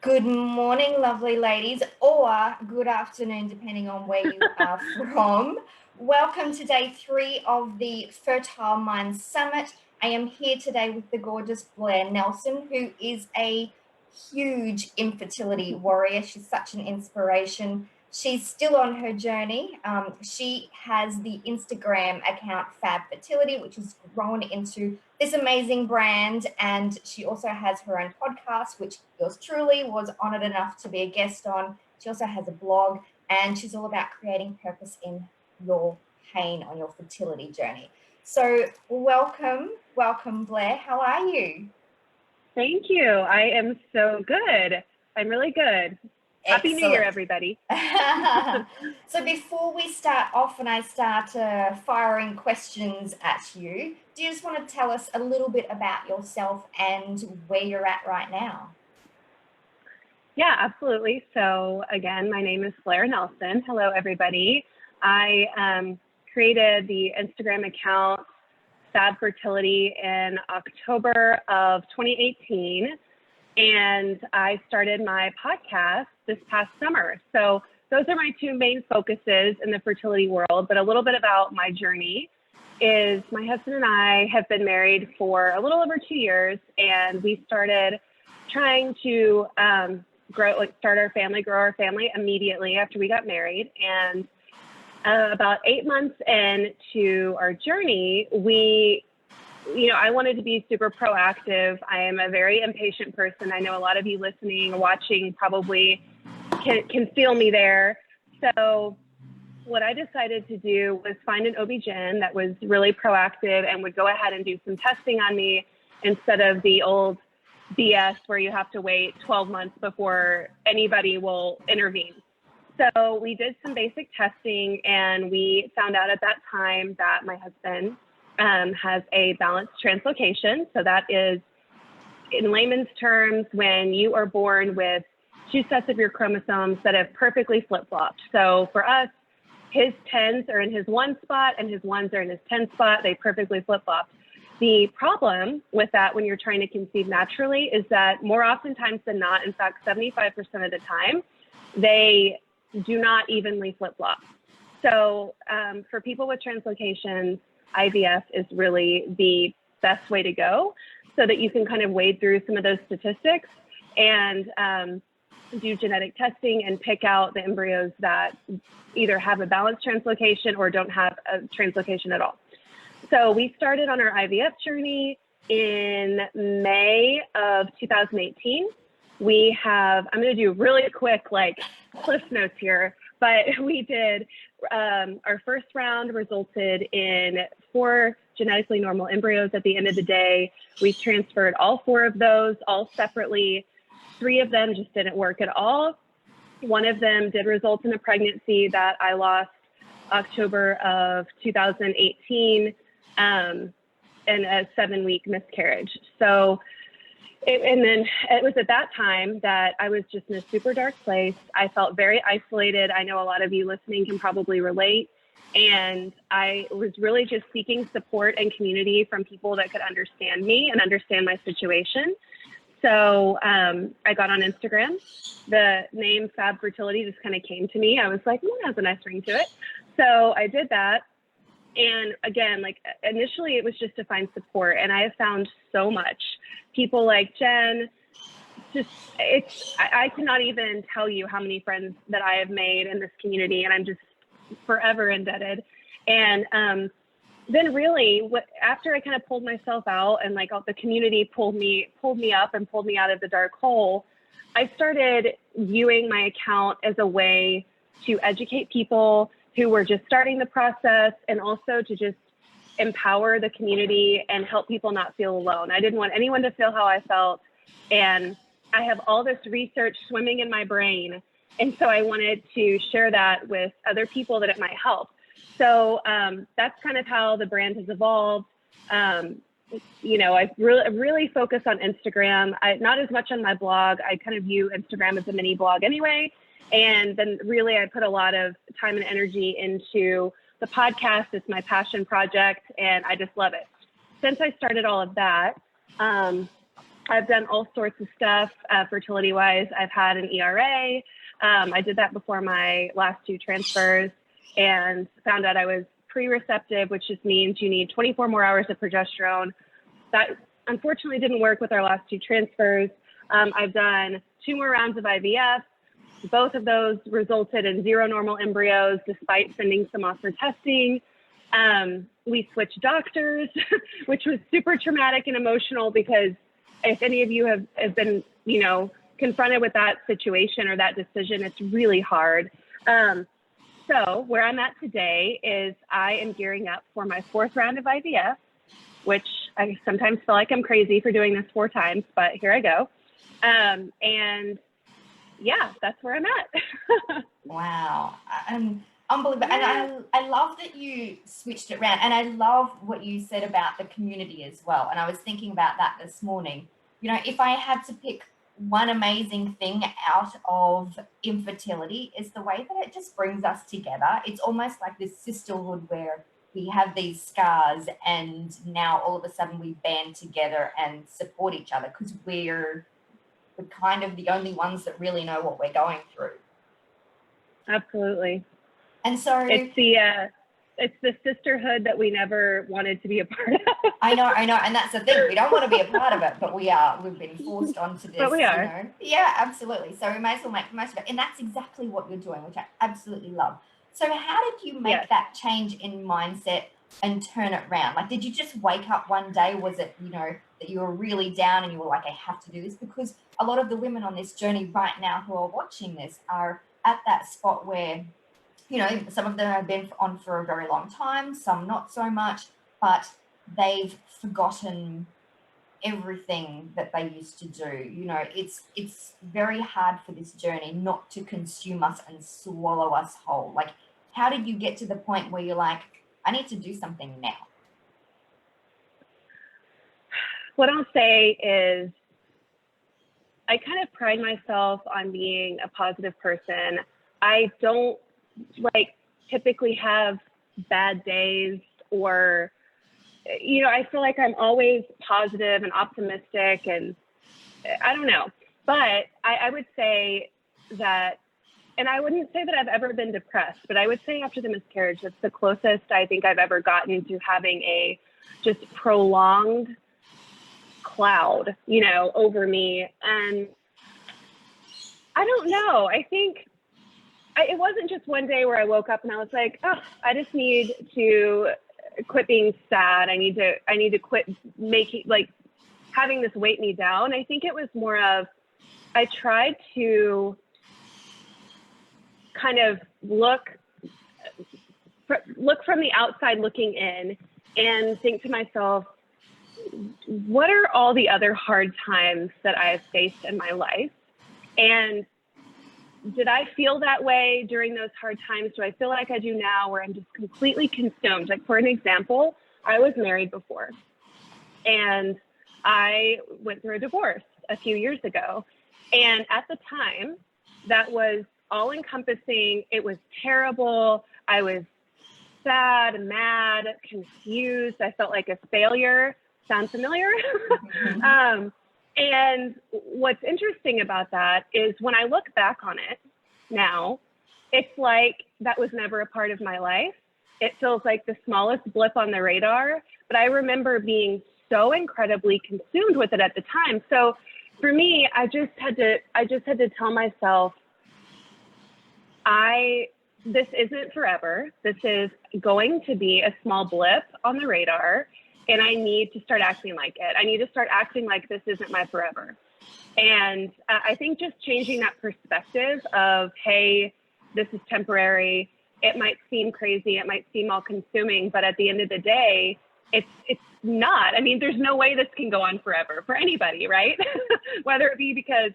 Good morning, lovely ladies, or good afternoon, depending on where you are from. Welcome to day 3 of the Fertile Mind Summit. I am here today with the gorgeous Blair Nelson, who is a huge infertility warrior. She's such an inspiration. She's still on her journey. She has the Instagram account Fab Fertility, which has grown into this amazing brand. And she also has her own podcast, which yours truly was honored enough to be a guest on. She also has a blog, and she's all about creating purpose in your pain on your fertility journey. So welcome, Blair. How are you? Thank you. I am so good. I'm really good. Happy New Year, everybody. So before we start off and I start firing questions at you, do you just want to tell us a little bit about yourself and where you're at right now? Yeah, absolutely. So again, my name is Blair Nelson. Hello, everybody. I created the Instagram account Fab Fertility in October of 2018. And I started my podcast this past summer. So those are my two main focuses in the fertility world. But a little bit about my journey is my husband and I have been married for a little over 2 years, and we started trying to grow our family immediately after we got married. And about 8 months into our journey, I wanted to be super proactive. I am a very impatient person. I know a lot of you listening, watching probably can feel me there. So what I decided to do was find an OB-GYN that was really proactive and would go ahead and do some testing on me instead of the old BS where you have to wait 12 months before anybody will intervene. So we did some basic testing, and we found out at that time that my husband has a balanced translocation. So that is, in layman's terms, when you are born with 2 sets of your chromosomes that have perfectly flip-flopped. So for us, his 10s are in his 1 spot and his 1s are in his 10 spot. They perfectly flip-flopped. The problem with that when you're trying to conceive naturally is that more oftentimes than not, in fact, 75% of the time, they do not evenly flip-flop. So for people with translocations, IVF is really the best way to go so that you can kind of wade through some of those statistics and do genetic testing and pick out the embryos that either have a balanced translocation or don't have a translocation at all. So we started on our IVF journey in May of 2018. I'm going to do really quick, cliff notes here, but we did, our first round resulted in 4 genetically normal embryos at the end of the day. We transferred all 4 of those, all separately. 3 of them just didn't work at all. 1 of them did result in a pregnancy that I lost October of 2018, and a 7-week miscarriage. So and then it was at that time that I was just in a super dark place. I felt very isolated. I know a lot of you listening can probably relate. And I was really just seeking support and community from people that could understand me and understand my situation. So I got on Instagram. The name Fab Fertility just kind of came to me. I was like, that has a nice ring to it. So I did that. And again, initially it was just to find support, and I have found so much. People like Jen, I cannot even tell you how many friends that I have made in this community, and I'm just forever indebted. And then really, after I kind of pulled myself out and the community pulled me up and pulled me out of the dark hole, I started viewing my account as a way to educate people who were just starting the process, and also to just empower the community and help people not feel alone. I didn't want anyone to feel how I felt. And I have all this research swimming in my brain. And so I wanted to share that with other people that it might help. So that's kind of how the brand has evolved. I really focus on Instagram. Not as much on my blog. I kind of view Instagram as a mini blog anyway. And then really I put a lot of time and energy into the podcast. It's my passion project, and I just love it. Since I started all of that, I've done all sorts of stuff fertility-wise. I've had an ERA. I did that before my last 2 transfers and found out I was pre-receptive, which just means you need 24 more hours of progesterone. That unfortunately didn't work with our last 2 transfers. I've done 2 more rounds of IVF. Both of those resulted in 0 normal embryos, despite sending some off for testing. We switched doctors, which was super traumatic and emotional, because if any of you have been, confronted with that situation or that decision, it's really hard. So where I'm at today is I am gearing up for my 4th round of IVF, which I sometimes feel like I'm crazy for doing this 4 times, but here I go. And yeah, that's where I'm at. Wow. Unbelievable. And I love that you switched it around. And I love what you said about the community as well. And I was thinking about that this morning. If I had to pick one amazing thing out of infertility, is the way that it just brings us together. It's almost like this sisterhood where we have these scars and now all of a sudden we band together and support each other, because we're kind of the only ones that really know what we're going through. Absolutely. And so it's the sisterhood that we never wanted to be a part of. I know. And that's the thing. We don't want to be a part of it, but we are. We've been forced onto this. But we are. Yeah, absolutely. So we may as well make the most of it. And that's exactly what you're doing, which I absolutely love. So how did you make that change in mindset and turn it around? Like, did you just wake up one day? Was it, that you were really down and you were like, I have to do this? Because a lot of the women on this journey right now who are watching this are at that spot where, some of them have been on for a very long time, some not so much, but they've forgotten everything that they used to do. It's very hard for this journey not to consume us and swallow us whole. Like, how did you get to the point where you're like, I need to do something now? What I'll say is I kind of pride myself on being a positive person. I don't typically have bad days, or, I feel like I'm always positive and optimistic, and I don't know, but I would say that, and I wouldn't say that I've ever been depressed, but I would say after the miscarriage, that's the closest I think I've ever gotten to having a just prolonged cloud, over me. And I don't know, I think it wasn't just one day where I woke up and I was like, oh, I just need to quit being sad. I need to quit making, having this weight me down. I think it was more of, I tried to kind of look from the outside looking in and think to myself, what are all the other hard times that I have faced in my life? And did I feel that way during those hard times? Do I feel like I do now, where I'm just completely consumed? Like, for an example, I was married before and I went through a divorce a few years ago. And at the time, that was all encompassing. It was terrible. I was sad, mad, confused. I felt like a failure. Sound familiar? And what's interesting about that is when I look back on it now, it's like that was never a part of my life. It feels like the smallest blip on the radar, but I remember being so incredibly consumed with it at the time. So for me, I just had to tell myself, this isn't forever. This is going to be a small blip on the radar. And I need to start acting like it. I need to start acting like this isn't my forever. And I think just changing that perspective of, hey, this is temporary. It might seem crazy. It might seem all consuming, but at the end of the day, it's not. I mean, there's no way this can go on forever for anybody, right? Whether it be because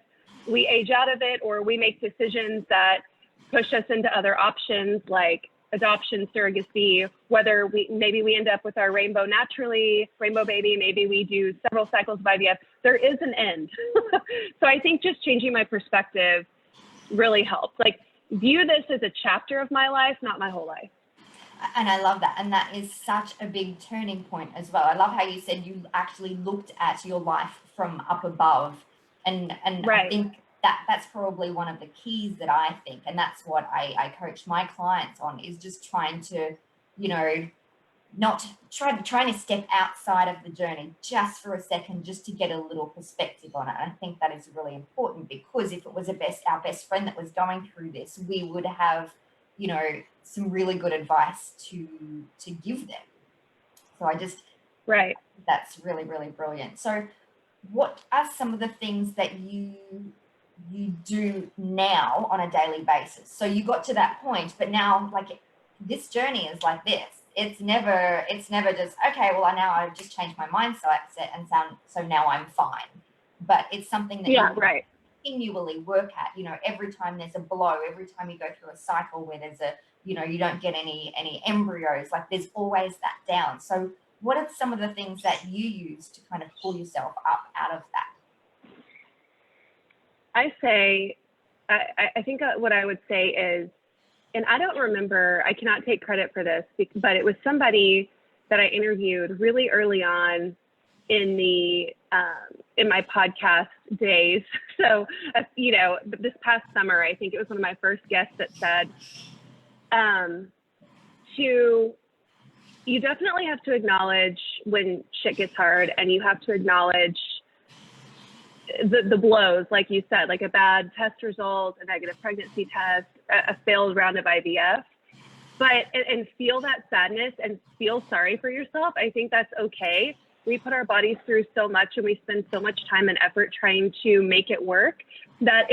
we age out of it or we make decisions that push us into other options like adoption, surrogacy, whether maybe we end up with our rainbow baby, maybe we do several cycles of IVF, there is an end. So I think just changing my perspective really helps. Like, view this as a chapter of my life, not my whole life. And I love that. And that is such a big turning point as well. I love how you said you actually looked at your life from up above. And Right. I think that's probably one of the keys that I think, and that's what I coach my clients on, is just trying to, not trying to step outside of the journey just for a second, just to get a little perspective on it. And I think that is really important, because if it was our best friend that was going through this, we would have, some really good advice to give them. So Right. that's really, really brilliant. So what are some of the things that you do now on a daily basis? So you got to that point, but now, like, this journey is like this. It's never just, okay, well, I've just changed my mindset and so now I'm fine. But it's something that you right. continually work at, every time there's a blow, every time you go through a cycle where there's you don't get any embryos, like there's always that down. So what are some of the things that you use to kind of pull yourself up out of that? I think what I would say is, and I don't remember, I cannot take credit for this, but it was somebody that I interviewed really early on in my podcast days. So, this past summer, I think it was one of my first guests that said, you definitely have to acknowledge when shit gets hard, and you have to acknowledge the blows, like you said, like a bad test result, a negative pregnancy test, a failed round of IVF, and feel that sadness and feel sorry for yourself. I think that's okay. We put our bodies through so much, and we spend so much time and effort trying to make it work, that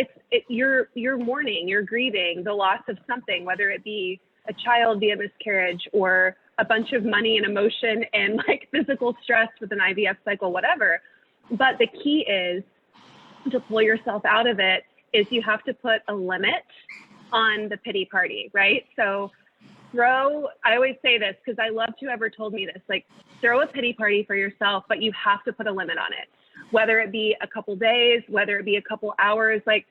you're mourning, you're grieving the loss of something, whether it be a child via miscarriage or a bunch of money and emotion and like physical stress with an IVF cycle, whatever. But the key is to pull yourself out of it is you have to put a limit on the pity party, right? So I always say this because I loved whoever told me this, like, throw a pity party for yourself, but you have to put a limit on it, whether it be a couple days, whether it be a couple hours, like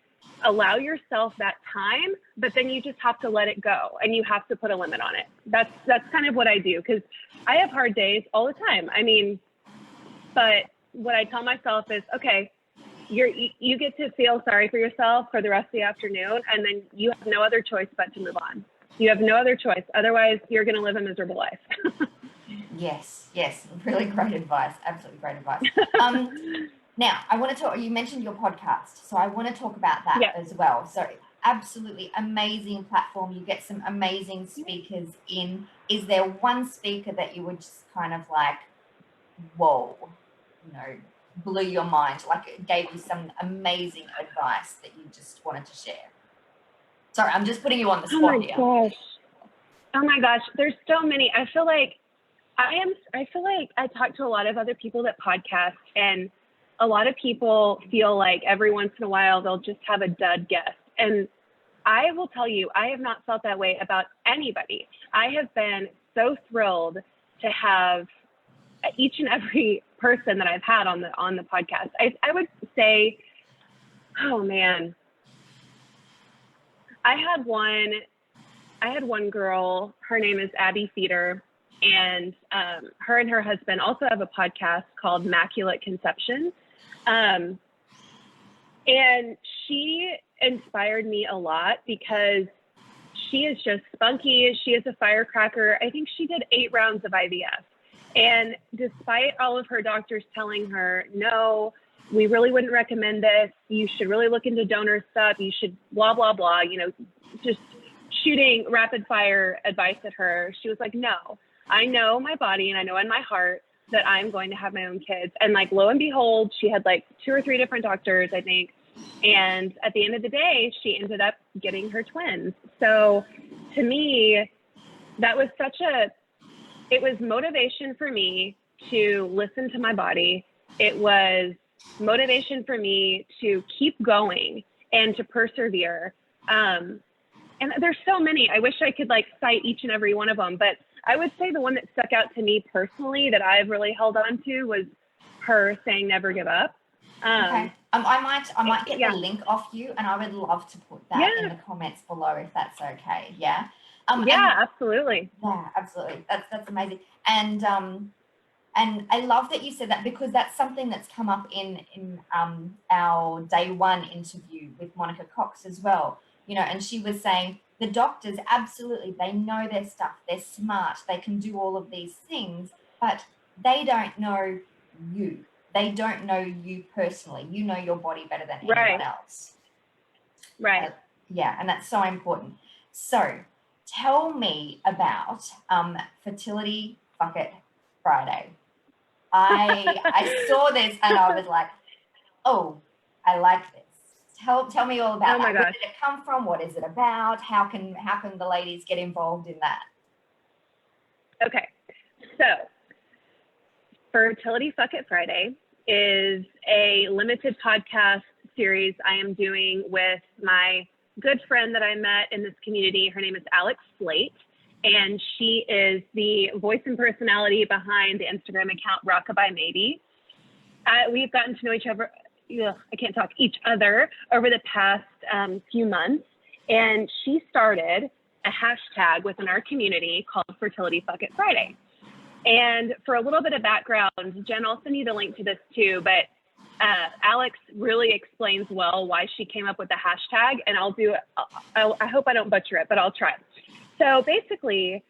allow yourself that time, but then you just have to let it go and you have to put a limit on it. That's kind of what I do, because I have hard days all the time. I mean, but what I tell myself is, okay, you get to feel sorry for yourself for the rest of the afternoon, and then you have no other choice but to move on. You have no other choice. Otherwise, you're going to live a miserable life. Yes. Really great advice. Absolutely great advice. Now, I want to talk, you mentioned your podcast, so I want to talk about that as well. So absolutely amazing platform. You get some amazing speakers in. Is there one speaker that you would just kind of like, whoa, blew your mind, like it gave you some amazing advice that you just wanted to share? Sorry, I'm just putting you on the spot here. Oh my gosh, there's so many. I feel like I talk to a lot of other people that podcast, and a lot of people feel like every once in a while they'll just have a dud guest. And I will tell you, I have not felt that way about anybody. I have been so thrilled to have each and every person that I've had on the podcast. I would say, oh man, I had one girl, her name is Abby Feeder, and her and her husband also have a podcast called Immaculate Conception. And she inspired me a lot because she is just spunky. She is a firecracker. I think she did 8 rounds of IVF. And despite all of her doctors telling her, no, we really wouldn't recommend this. You should really look into donor stuff. You should blah, blah, blah, just shooting rapid fire advice at her. She was like, no, I know my body and I know in my heart that I'm going to have my own kids. And like, lo and behold, she had like 2 or 3 different doctors, I think. And at the end of the day, she ended up getting her twins. So to me, that was it was motivation for me to listen to my body. It was motivation for me to keep going and to persevere. And there's so many. I wish I could like cite each and every one of them, but I would say the one that stuck out to me personally that I've really held on to was her saying never give up. Okay. I might get the link off you, and I would love to put that in the comments below if that's okay. Yeah. Absolutely. Yeah, absolutely. That's amazing. And I love that you said that, because that's something that's come up in our day one interview with Monica Cox as well. And she was saying the doctors, absolutely, they know their stuff. They're smart. They can do all of these things, but they don't know you. They don't know you personally. You know your body better than anyone else. Right. Yeah, and that's so important. So tell me about Fertility Bucket Friday. I saw this and I was like, oh, I like this. Tell me all about that. Where did it come from? What is it about? How can the ladies get involved in that? Okay, so Fertility Bucket Friday is a limited podcast series I am doing with my good friend that I met in this community. Her name is Alex Slate, and she is the voice and personality behind the Instagram account Rockabye Maybe. We've gotten to know each other over the past few months, and she started a hashtag within our community called Fertility Bucket Friday. And for a little bit of background, Jen, I'll send you the link to this too, but Alex really explains well why she came up with the hashtag, and I hope I don't butcher it, but I'll try. So basically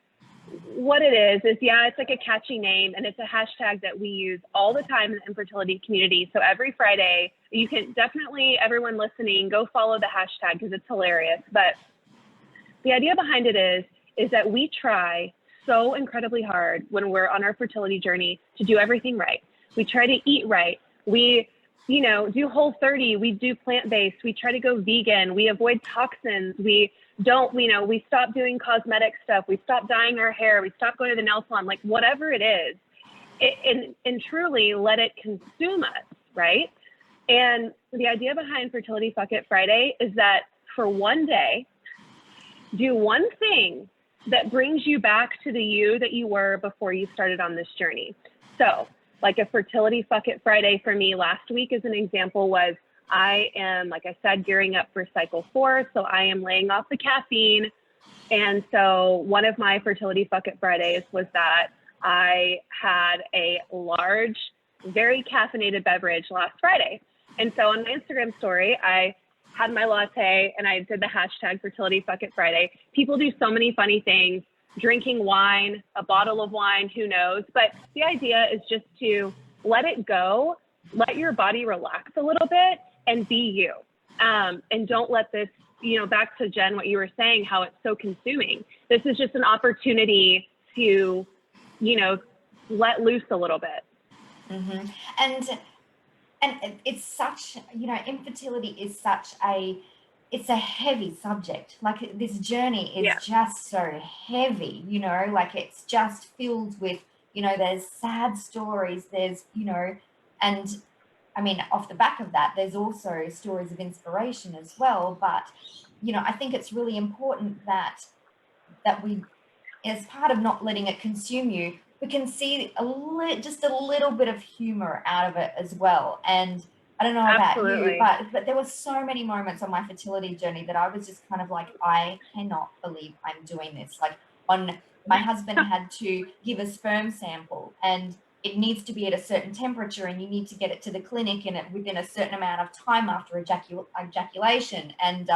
what it is, it's like a catchy name, and it's a hashtag that we use all the time in the infertility community. So every Friday, you can definitely, everyone listening, go follow the hashtag because it's hilarious. But the idea behind it is that we try so incredibly hard when we're on our fertility journey to do everything right. We try to eat right. We, do Whole30. We do plant-based. We try to go vegan. We avoid toxins. We stop doing cosmetic stuff. We stop dyeing our hair. We stop going to the nail salon, like whatever it is, and truly let it consume us, right? And the idea behind Fertility Bucket Friday is that for one day, do one thing that brings you back to the you that you were before you started on this journey. So like a Fertility Bucket Friday for me last week as an example was, I am, like I said, gearing up for cycle 4. So I am laying off the caffeine. And so one of my Fertility Bucket Fridays was that I had a large, very caffeinated beverage last Friday. And so on my Instagram story, I had my latte and I did the hashtag Fertility Bucket Friday. People do so many funny things, drinking wine, a bottle of wine, who knows? But the idea is just to let it go, let your body relax a little bit and be you. And don't let this, back to Jen, what you were saying, how it's so consuming. This is just an opportunity to, let loose a little bit. Mm-hmm. And it's such, infertility is such it's a heavy subject. Like this journey is just so heavy, like it's just filled with, there's sad stories, there's, and I mean, off the back of that, there's also stories of inspiration as well. But, I think it's really important that we, as part of not letting it consume you, we can see just a little bit of humor out of it as well. And I don't know about you, but there were so many moments on my fertility journey that I was just kind of like, I cannot believe I'm doing this. Like my husband had to give a sperm sample, and it needs to be at a certain temperature, and you need to get it to the clinic within a certain amount of time after ejaculation. And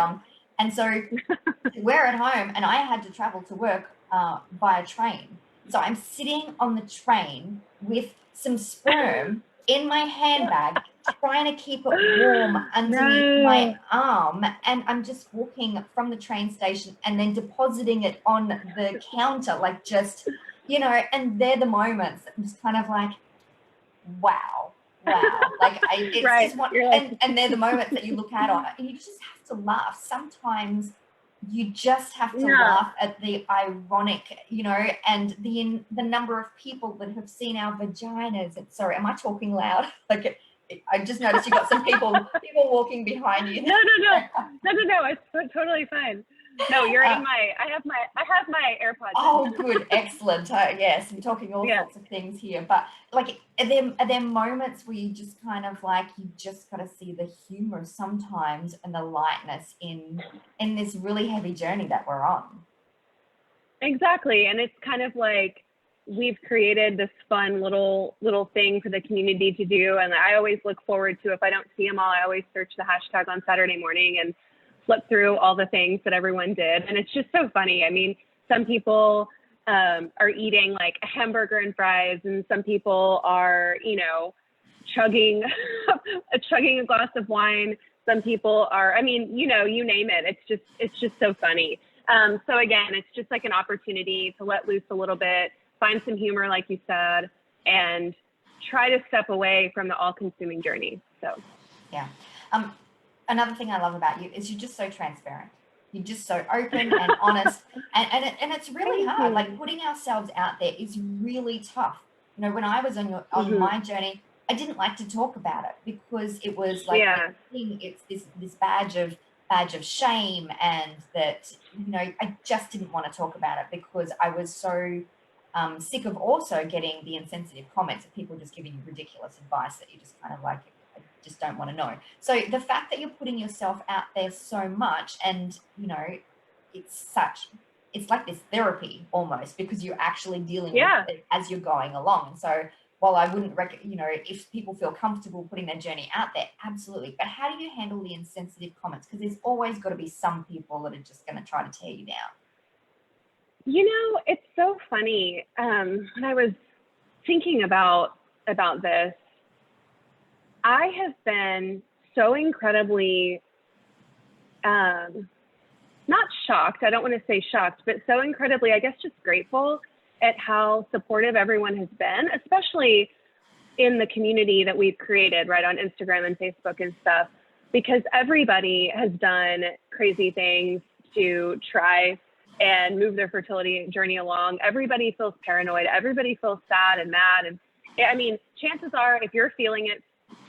so we're at home, and I had to travel to work via train. So I'm sitting on the train with some sperm in my handbag, trying to keep it warm underneath my arm. And I'm just walking from the train station and then depositing it on the counter, like just, and they're the moments that I'm just kind of like, wow. Like it's just and they're the moments that you look at on it and you just have to laugh. Sometimes you just have to laugh at the ironic, and the number of people that have seen our vaginas. Sorry, am I talking loud? Like, I just noticed you got some people walking behind you. No, it's totally fine. No, you're in I have my AirPods. Oh, good, excellent. Yes, we're talking all sorts of things here, but like, are there moments where you just kind of like, you just got to see the humor sometimes and the lightness in this really heavy journey that we're on? Exactly. And it's kind of like we've created this fun little thing for the community to do. And I always look forward to, if I don't see them all, I always search the hashtag on Saturday morning and flip through all the things that everyone did. And it's just so funny. I mean, some people are eating like a hamburger and fries, and some people are, you know, chugging a glass of wine. Some people are, I mean, you know, you name it. It's just so funny. So again, it's just like an opportunity to let loose a little bit, find some humor, like you said, and try to step away from the all-consuming journey. So, yeah. Another thing I love about you is you're just so transparent. You're just so open and honest, and it's really hard. Like, putting ourselves out there is really tough. You know, when I was on my journey, I didn't like to talk about it because it was like, it's this badge of shame, and that, you know, I just didn't want to talk about it because I was so sick of also getting the insensitive comments of people just giving you ridiculous advice that you just kind of like, I just don't want to know. So the fact that you're putting yourself out there so much, and, you know, it's like this therapy almost, because you're actually dealing with it as you're going along. So while I wouldn't you know, if people feel comfortable putting their journey out there, absolutely. But how do you handle the insensitive comments? Because there's always got to be some people that are just going to try to tear you down. You know, it's so funny. When I was thinking about this, I have been so incredibly, not shocked. I don't want to say shocked, but so incredibly, I guess, just grateful at how supportive everyone has been, especially in the community that we've created, right, on Instagram and Facebook and stuff, because everybody has done crazy things to try and move their fertility journey along. Everybody feels paranoid. Everybody feels sad and mad. And I mean, chances are, if you're feeling it,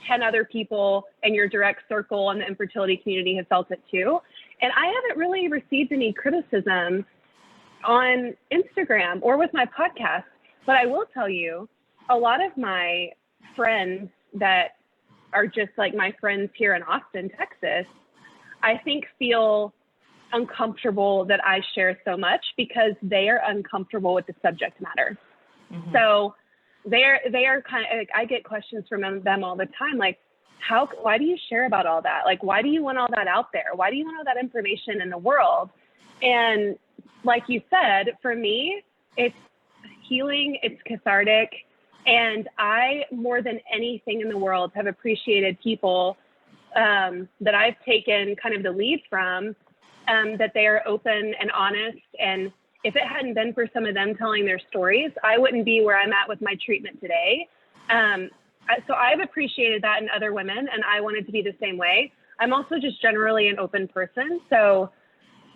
10 other people in your direct circle in the infertility community have felt it too. And I haven't really received any criticism on Instagram or with my podcast, but I will tell you, a lot of my friends that are just like my friends here in Austin, Texas, I think feel uncomfortable that I share so much because they are uncomfortable with the subject matter. Mm-hmm. So they are kind of, like, I get questions from them all the time, like, why do you share about all that? Like, why do you want all that out there? Why do you want all that information in the world? And like you said, for me, it's healing, it's cathartic. And I, more than anything in the world, have appreciated people that I've taken kind of the lead from, that they are open and honest. And if it hadn't been for some of them telling their stories, I wouldn't be where I'm at with my treatment today. So I've appreciated that in other women, and I wanted to be the same way. I'm also just generally an open person. So,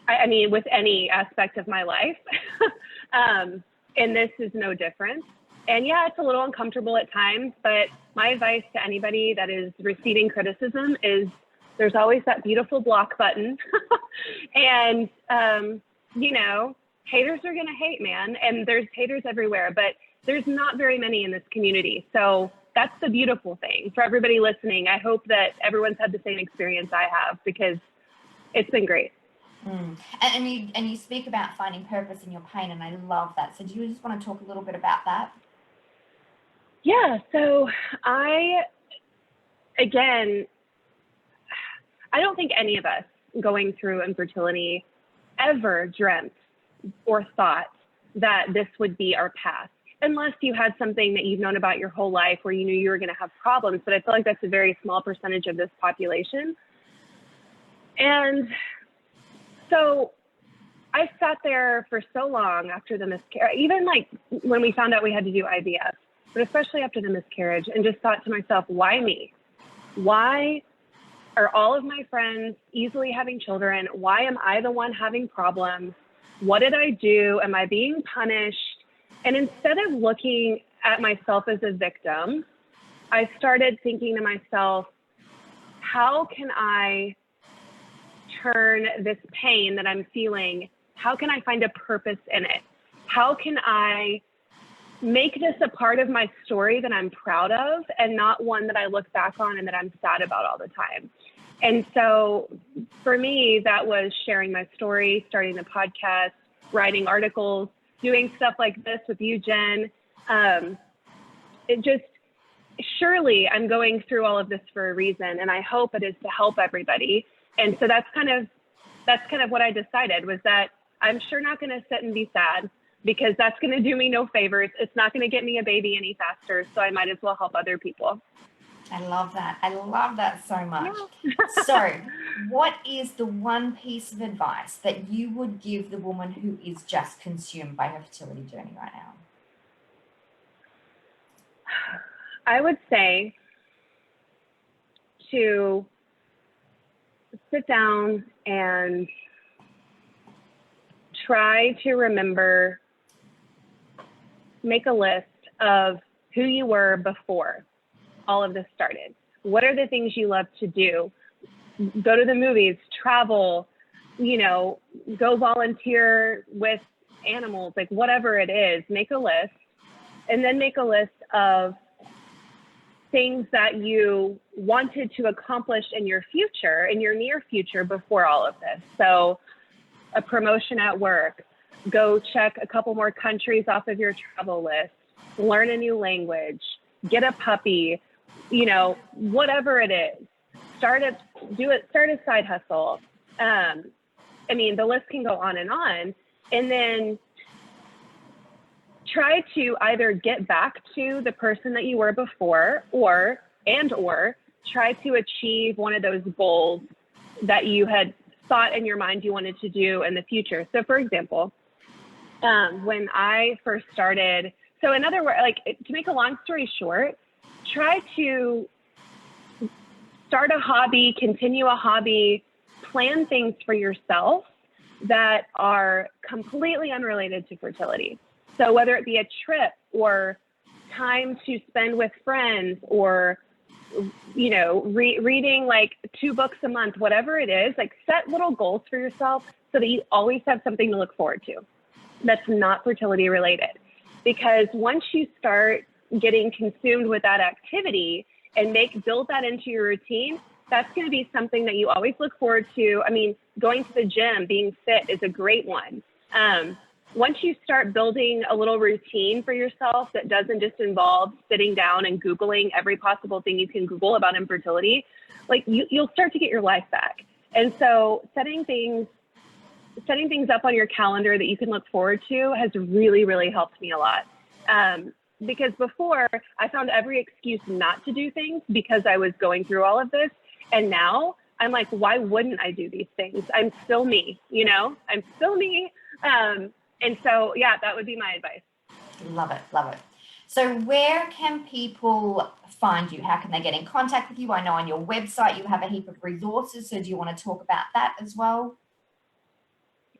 I mean, with any aspect of my life, and this is no different. And yeah, it's a little uncomfortable at times, but my advice to anybody that is receiving criticism is there's always that beautiful block button. And, you know, haters are going to hate, man. And there's haters everywhere, but there's not very many in this community. So that's the beautiful thing for everybody listening. I hope that everyone's had the same experience I have, because it's been great. Mm. And you speak about finding purpose in your pain, and I love that. So do you just want to talk a little bit about that? Yeah. So I don't think any of us going through infertility ever dreamt or thought that this would be our path, unless you had something that you've known about your whole life where you knew you were going to have problems. But I feel like that's a very small percentage of this population. And so I sat there for so long after the miscarriage, even like when we found out we had to do IVF, but especially after the miscarriage, and just thought to myself, why me? Why are all of my friends easily having children? Why am I the one having problems? What did I do? Am I being punished? And instead of looking at myself as a victim, I started thinking to myself, how can I turn this pain that I'm feeling, how can I find a purpose in it? How can I make this a part of my story that I'm proud of, and not one that I look back on and that I'm sad about all the time? And so for me, that was sharing my story, starting the podcast, writing articles, doing stuff like this with you, Jen. Surely I'm going through all of this for a reason, and I hope it is to help everybody. And so that's kind of what I decided, was that I'm sure not going to sit and be sad, because that's going to do me no favors. It's not going to get me a baby any faster. So I might as well help other people. I love that. I love that so much. Yeah. So what is the one piece of advice that you would give the woman who is just consumed by her fertility journey right now? I would say to sit down and try to remember, make a list of who you were before all of this started. What are the things you love to do? Go to the movies, travel, go volunteer with animals, like whatever it is, make a list, and then make a list of things that you wanted to accomplish in your future, in your near future, before all of this. So a promotion at work, go check a couple more countries off of your travel list, learn a new language, get a puppy, whatever it is, start a side hustle. The list can go on. And then try to either get back to the person that you were before, or try to achieve one of those goals that you had thought in your mind you wanted to do in the future. So for example, when I first started, so in other words, to make a long story short, try to start a hobby, continue a hobby, plan things for yourself that are completely unrelated to fertility. So whether it be a trip or time to spend with friends, or, reading like 2 books a month, whatever it is, set little goals for yourself so that you always have something to look forward to that's not fertility related. Because once you start getting consumed with that activity and build that into your routine, that's going to be something that you always look forward to. Going to the gym, being fit is a great one. Once you start building a little routine for yourself that doesn't just involve sitting down and Googling every possible thing you can Google about infertility, you'll start to get your life back. And so setting things up on your calendar that you can look forward to has really, really helped me a lot. Because before, I found every excuse not to do things because I was going through all of this. And now I'm like, why wouldn't I do these things? I'm still me, I'm still me. And so, yeah, that would be my advice. Love it. Love it. So where can people find you? How can they get in contact with you? I know on your website you have a heap of resources. So do you want to talk about that as well?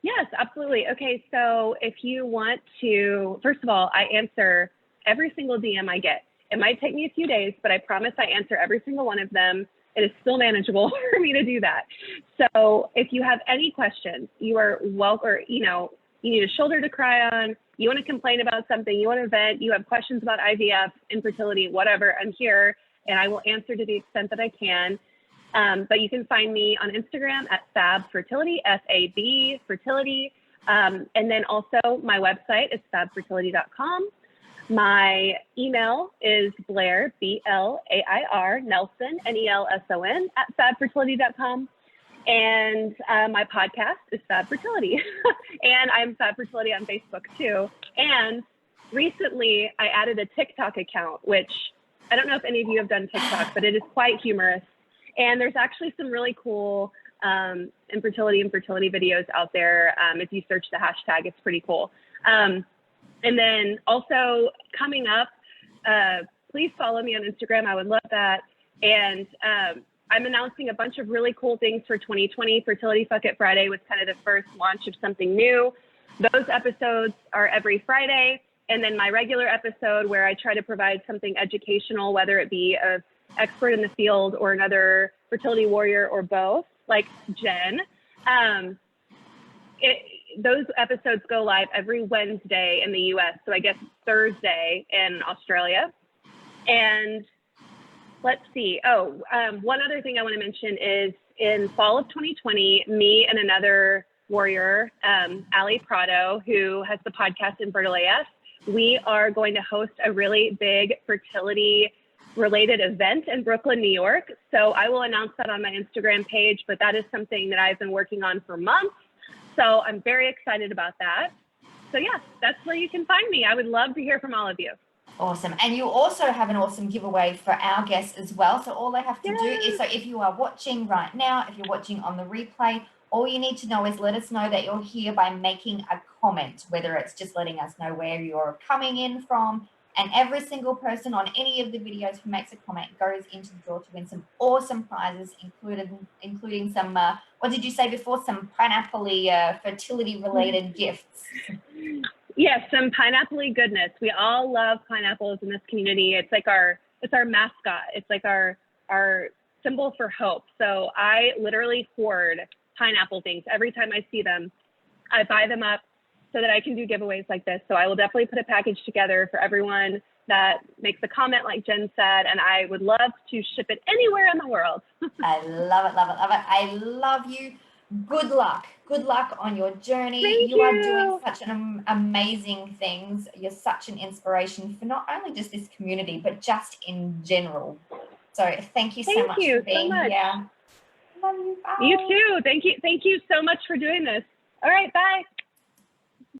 Yes, absolutely. Okay, so if you want to, first of all, I answer every single DM I get. It might take me a few days, but I promise I answer every single one of them. It is still manageable for me to do that. So if you have any questions, you are welcome, or, you need a shoulder to cry on, you want to complain about something, you want to vent, you have questions about IVF, infertility, whatever, I'm here, and I will answer to the extent that I can. But you can find me on Instagram at Fab Fertility, FAB Fertility. And then also my website is fabfertility.com. My email is Blair, BLAIR, Nelson, NELSON, at fabfertility.com. And my podcast is Fab Fertility. And I'm Fab Fertility on Facebook too. And recently I added a TikTok account, which I don't know if any of you have done TikTok, but it is quite humorous. And there's actually some really cool infertility and fertility videos out there. If you search the hashtag, it's pretty cool. And then also coming up, please follow me on Instagram. I would love that. And I'm announcing a bunch of really cool things for 2020. Fertility Fuck It Friday was kind of the first launch of something new. Those episodes are every Friday. And then my regular episode where I try to provide something educational, whether it be an expert in the field or another fertility warrior or both, like Jen. Those episodes go live every Wednesday in the US. So I guess Thursday in Australia. And let's see. One other thing I want to mention is in fall of 2020, me and another warrior, Ali Prado, who has the podcast Infertile AF. We are going to host a really big fertility related event in Brooklyn, New York. So I will announce that on my Instagram page, but that is something that I've been working on for months. So I'm very excited about that. So yeah, that's where you can find me. I would love to hear from all of you. Awesome. And you also have an awesome giveaway for our guests as well. So all they have to do is, so if you are watching right now, if you're watching on the replay, all you need to know is let us know that you're here by making a comment, whether it's just letting us know where you're coming in from. And every single person on any of the videos who makes a comment goes into the draw to win some awesome prizes, including some, what did you say before? Some pineapple-y fertility-related gifts. Yes, some pineapple-y goodness. We all love pineapples in this community. It's like it's our mascot. It's like our symbol for hope. So I literally hoard pineapple things. Every time I see them, I buy them up so that I can do giveaways like this. So I will definitely put a package together for everyone that makes a comment like Jen said, and I would love to ship it anywhere in the world. I love it, love it, love it. I love you. Good luck. Good luck on your journey. Thank you are doing such amazing things. You're such an inspiration for not only just this community, but just in general. So thank you so much for being here. Love you. Bye. You too. Thank you so much for doing this. All right, bye.